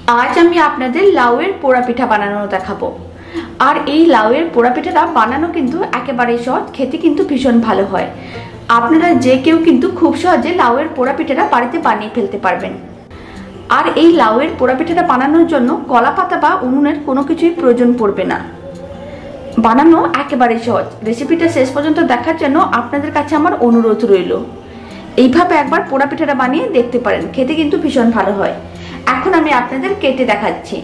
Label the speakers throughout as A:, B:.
A: আজ আমি আপনাদের লাউয়ের পোড়া পিঠা বানানো দেখাবো। আর এই লাউয়ের পোড়া পিঠাটা বানানো কিন্তু একেবারেই সহজ, খেতে কিন্তু ভীষণ ভালো হয়। আপনারা যে কেউ কিন্তু খুব সহজে লাউয়ের পোড়া পিঠাটা বাড়িতে বানিয়ে ফেলতে পারবেন। আর এই লাউয়ের পোড়া পিঠাটা বানানোর জন্য কলা পাতা বা উনুনের কোনো কিছুই প্রয়োজন পড়বে না। বানানো একেবারেই সহজ। রেসিপিটা শেষ পর্যন্ত দেখার জন্য আপনাদের কাছে আমার অনুরোধ রইল। এইভাবে একবার পোড়া পিঠাটা বানিয়ে দেখতে পারেন, খেতে কিন্তু ভীষণ ভালো হয়। এখন আমি আপনাদের কেটে দেখাচ্ছি।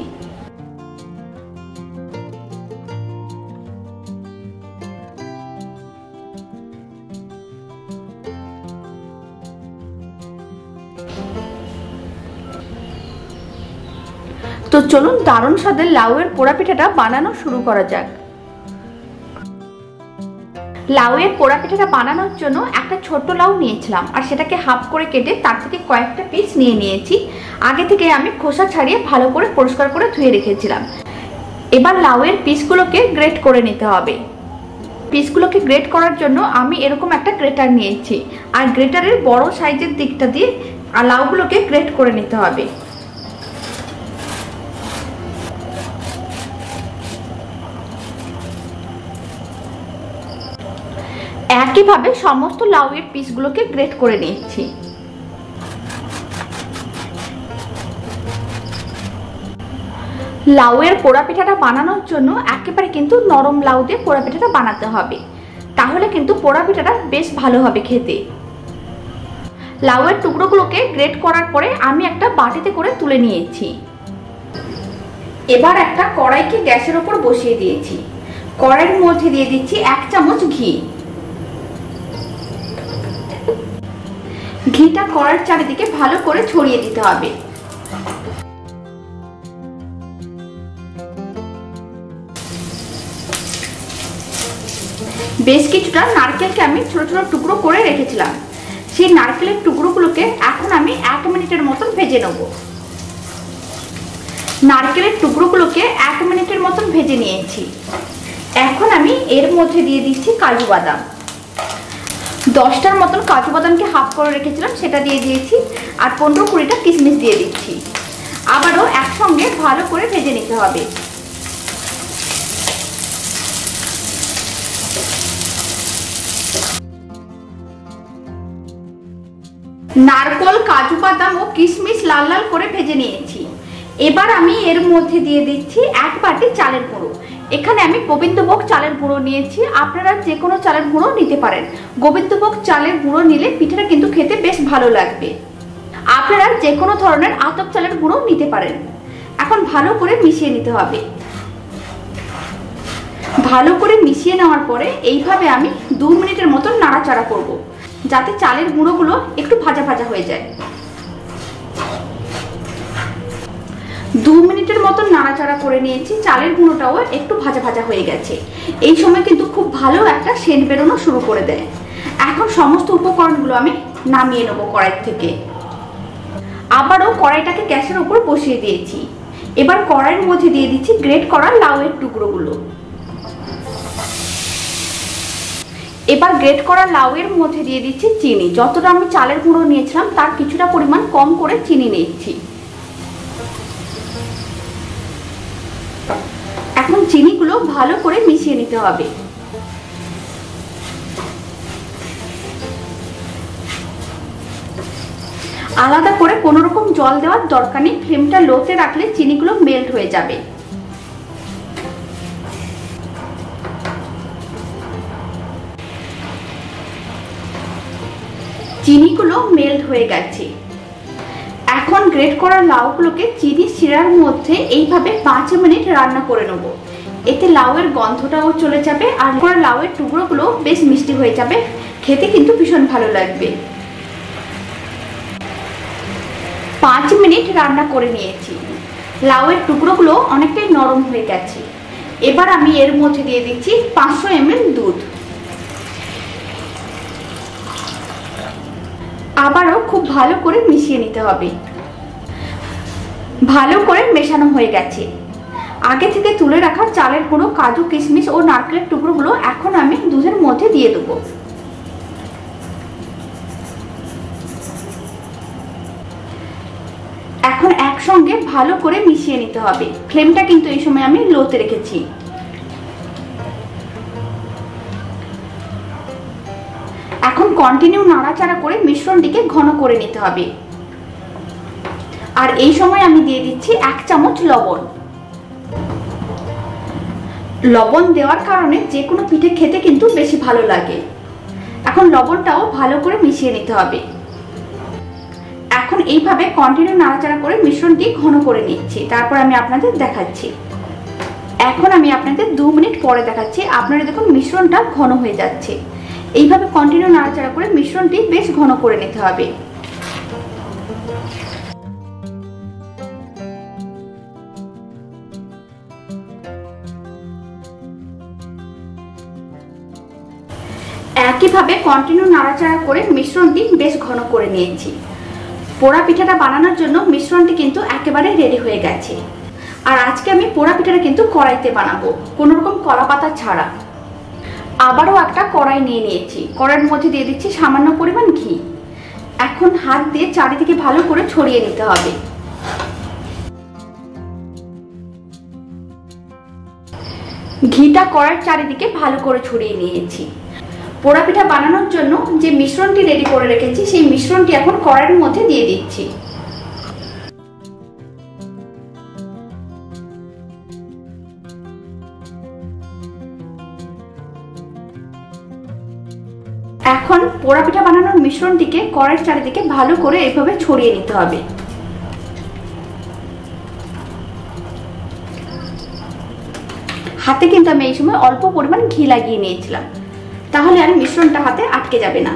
A: তো চলুন দারুণ স্বাদের লাউয়ের পোড়া পিঠাটা বানানো শুরু করা যাক। লাউয়ের পোড়া পিঠাটা বানানোর জন্য একটা ছোট্ট লাউ নিয়েছিলাম, আর সেটাকে হাফ করে কেটে তার থেকে কয়েকটা পিস নিয়ে নিয়েছি। আগে থেকে আমি খোসা ছাড়িয়ে ভালো করে পরিষ্কার করে ধুয়ে রেখেছিলাম। এবার লাউয়ের পিসগুলোকে গ্রেট করে নিতে হবে। পিসগুলোকে গ্রেট করার জন্য আমি এরকম একটা গ্রেটার নিয়েছি, আর গ্রেটারের বড় সাইজের দিকটা দিয়ে লাউগুলোকে গ্রেট করে নিতে হবে। একইভাবে সমস্ত লাউয়ের পিসগুলোকে গ্রেট করে নিচ্ছি। লাউয়ের পোড়া পিঠাটা বানানোর জন্য একেবারে কিন্তু নরম লাউ দিয়ে পোড়া পিঠাটা বানাতে হবে, তাহলে কিন্তু পোড়া পিঠাটা বেশ ভালো হবে খেতে। লাউয়ের টুকরোগুলোকে গ্রেট করার পরে আমি একটা বাটিতে করে তুলে নিয়েছি। এবার একটা কড়াইকে গ্যাসের ওপর বসিয়ে দিয়েছি। কড়াইয়ের মধ্যে দিয়ে দিচ্ছি 1 চামচ ঘি। ঘিটা কড়াইয়ের চারিদিকে ভালো করে ছড়িয়ে দিতে হবে। বেশ কিছুটা নারকেলকে আমি ছোট ছোট টুকরো করে রেখেছিলাম। সেই নারকেলের টুকরোগুলোকে এখন আমি 1 মিনিটের মতন ভেজে নেব। নারকেলের টুকরোগুলোকে 1 মিনিটের মতন ভেজে নিয়েছি। এখন আমি এর মধ্যে দিয়ে দিচ্ছি কাজু বাদাম। 10টার মতন কাজু বাদামকে হাফ করে রেখেছিলাম, সেটা দিয়ে দিয়েছি। আর 15-20টা কিশমিশ দিয়ে দিচ্ছি। আবারও একসঙ্গে ভালো করে ভেজে নিতে হবে। নারকেল, কাজু বাদাম ও কিশমিশ লাল লাল করে ভেজে নিয়েছি। এবার আমি এর মধ্যে দিয়ে দিচ্ছি 1 বাটি চালের গুঁড়ো। এখানে আমি গোবিন্দভোগ চালের গুঁড়ো নিয়েছি, আপনারা যে কোনো চালের গুঁড়ো নিতে পারেন। গোবিন্দভোগ চালের গুঁড়ো নিলে পিঠাটা কিন্তু খেতে বেশ ভালো লাগবে। আপনারা যে কোনো ধরনের আতপ চালের গুঁড়ো নিতে পারেন। এখন ভালো করে মিশিয়ে নিতে হবে। ভালো করে মিশিয়ে নেওয়ার পরে এইভাবে আমি 2 মিনিটের মতন নাড়াচাড়া করব, যাতে চালের গুঁড়োগুলো একটু ভাজা ভাজা হয়ে যায়। 2 মিনিটের মতন নাড়াচাড়া করে নিয়েছি। চালের গুঁড়োটাও একটু ভাজা ভাজা হয়ে গেছে। এই সময় কিন্তু খুব ভালো একটা সেন্ট বেরোনো শুরু করে দেয়। এখন সমস্ত উপকরণগুলো আমি নামিয়ে নেব কড়াই থেকে। আবারও কড়াইটাকে গ্যাসের উপর বসিয়ে দিয়েছি। এবার কড়াইয়ের মধ্যে দিয়ে দিচ্ছি গ্রেট করা লাউয়ের টুকরোগুলো। এবার গ্রেট করা লাউয়ের মধ্যে দিয়ে দিচ্ছি চিনি। যতটা আমি চালের গুঁড়ো নিয়েছিলাম তার কিছুটা পরিমাণ কম করে চিনি নিচ্ছি। এখন চিনিগুলো ভালো করে মিশিয়ে নিতে হবে। আলাদা করে কোনো রকম জল দেওয়ার দরকার নেই। ফ্লেমটা লোতে রাখলে চিনিগুলো মেল্ট হয়ে যাবে। চিনিগুলো মেল্ট হয়ে গেছে। এখন গ্রেট করা লাউগুলোকে চিনি শিরার মধ্যে এইভাবে 5 মিনিট রান্না করে নেব। এতে লাউয়ের গন্ধটাও চলে যাবে, আর লাউয়ের টুকরোগুলো বেশ মিষ্টি হয়ে যাবে। খেতে কিন্তু ভীষণ ভালো লাগবে। 5 মিনিট রান্না করে নিয়েছি। লাউয়ের টুকরোগুলো অনেকটাই নরম হয়ে গেছে। এবার আমি এর মধ্যে দিয়ে দিচ্ছি 500 ml দুধ। আবারও খুব ভালো করে মিশিয়ে নিতে হবে। ভালো করে মেশানো হয়ে গেছে। আগে থেকে তুলে রাখা চালের গুঁড়ো, কাজু, কিশমিশ ও নারকেলের টুকরোগুলো এখন আমি দুধের মধ্যে দিয়ে দেবো। এখন একসঙ্গে ভালো করে মিশিয়ে নিতে হবে। ফ্লেমটা কিন্তু এই সময় আমি লোতে রেখেছি। এখন কন্টিনিউ নাড়াচাড়া করে মিশ্রণটিকে ঘন করে নিতে হবে। আর এই সময় আমি দিয়ে দিচ্ছি 1 চামচ লবণ। লবণ দেওয়ার কারণে যে কোনো পিঠে খেতে কিন্তু বেশি ভালো লাগে। এখন লবণটাও ভালো করে মিশিয়ে নিতে হবে। এখন এইভাবে কন্টিনিউ নাড়াচাড়া করে মিশ্রণটি ঘন করে নিচ্ছি, তারপর আমি আপনাদের দেখাচ্ছি। এখন আমি আপনাদের 2 মিনিট পরে দেখাচ্ছি। আপনারা দেখুন মিশ্রণটা ঘন হয়ে যাচ্ছে। এইভাবে কন্টিনিউ নাড়াচাড়া করে মিশ্রণটি বেশ ঘন করে নিতে হবে। একইভাবে কন্টিনিউ নাড়াচাড়া করে মিশ্রণটি বেশ ঘন করে নিয়েছি। পোড়া পিঠাটা বানানোর জন্য মিশ্রণটি কিন্তু একেবারে রেডি হয়ে গেছে। আর আজকে আমি পোড়া পিঠাটা কিন্তু কড়াইতে বানাবো, কোনো রকম কলা পাতা ছাড়া। আবারও একটা কড়াই নিয়ে নিয়েছি। কড়াইয়ের মধ্যে দিয়ে দিচ্ছি সামান্য পরিমাণ ঘি। এখন হাত দিয়ে চারিদিকে ভালো করে ছড়িয়ে নিতে হবে। ঘিটা কড়াইয়ের চারিদিকে ভালো করে ছড়িয়ে নিয়েছি। পোড়া পিঠা বানানোর জন্য যে মিশ্রণটি রেডি করে রেখেছি সেই মিশ্রণটি এখন কড়াইয়ের মধ্যে দিয়ে দিচ্ছি। এখন পোড়া পিঠা বানানোর মিশ্রণটিকে কড়াইয়ের চারিদিকে ভালো করে এভাবে ছড়িয়ে নিতে হবে। হাতে কিন্তু আমি এই সময় অল্প পরিমাণ ঘি লাগিয়ে নিয়েছিলাম, তাহলে আর মিশ্রণটা হাতে আটকে যাবে না।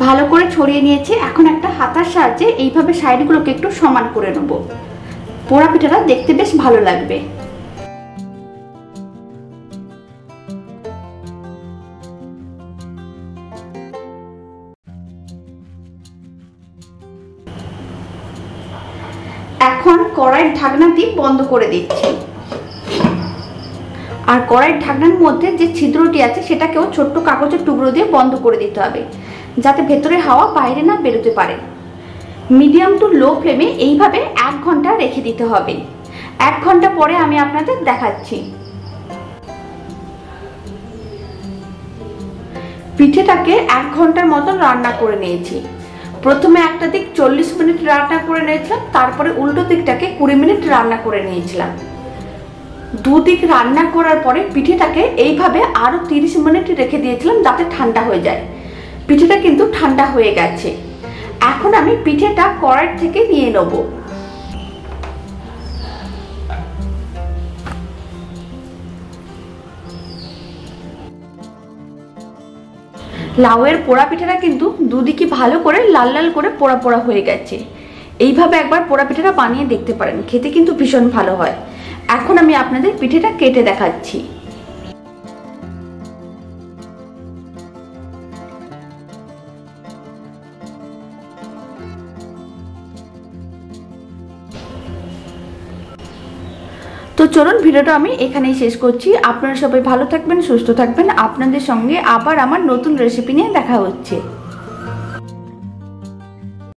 A: ভালো করে ছড়িয়ে নিয়েছি। এখন একটা হাতার সাহায্যে এইভাবে সাইডগুলোকে একটু সমান করে নেব। পোড়া পিঠাটা দেখতে বেশ ভালো লাগবে। এখন কড়াইয়ের ঢাকনাটি বন্ধ করে দিচ্ছি। আর কড়াইয়ের ঢাকনার মধ্যে যে ছিদ্রটি আছে সেটাকেও ছোট্ট কাগজের টুকরো দিয়ে বন্ধ করে দিতে হবে, যাতে ভেতরে হাওয়া বাইরে না বেরোতে পারে। মিডিয়াম টু লো ফ্লেমে এইভাবে 1 ঘন্টা রেখে দিতে হবে। 1 ঘন্টা পরে আমি আপনাদের দেখাচ্ছি। পিঠেটাকে 1 ঘন্টার মতন রান্না করে নিয়েছি। প্রথমে একটা দিক 40 মিনিট রান্না করে নিয়েছিলাম, তারপরে উল্টো দিকটাকে 20 মিনিট রান্না করে নিয়েছিলাম। দুদিক রান্না করার পরে পিঠেটাকে এইভাবে আরো 30 মিনিট রেখে দিয়েছিলাম যাতে ঠান্ডা হয়ে যায়। পিঠেটা কিন্তু ঠান্ডা হয়ে গেছে। এখন আমি পিঠেটা কড়াই থেকে নিয়ে নেব। লাউয়ের পোড়া পিঠাটা কিন্তু দুদিকে ভালো করে লাল লাল করে পোড়া পোড়া হয়ে গেছে। এইভাবে একবার পোড়া পিঠাটা বানিয়ে দেখতে পারেন, খেতে কিন্তু ভীষণ ভালো হয়। এখন আমি আপনাদের পিঠেটা কেটে দেখাচ্ছি। তো চলুন ভিডিওটা আমি এখানেই শেষ করছি। আপনারা সবাই ভালো থাকবেন, সুস্থ থাকবেন। আপনাদের সঙ্গে আবার আমার নতুন রেসিপি নিয়ে দেখা হচ্ছে।